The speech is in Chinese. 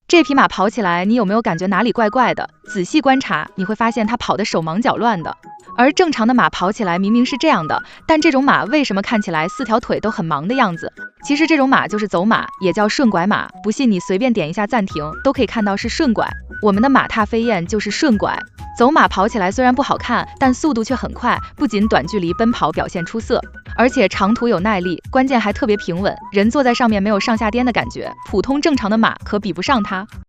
这匹马跑起来，你有没有感觉哪里怪怪的？仔细观察，你会发现它跑得手忙脚乱的。而正常的马跑起来明明是这样的，但这种马为什么看起来4条腿都很忙的样子？其实这种马就是走马，也叫顺拐马。不信你随便点一下暂停，都可以看到是顺拐。我们的马踏飞燕就是顺拐。走马跑起来虽然不好看，但速度却很快，不仅短距离奔跑表现出色，而且长途有耐力，关键还特别平稳，人坐在上面没有上下颠的感觉，普通正常的马可比不上它。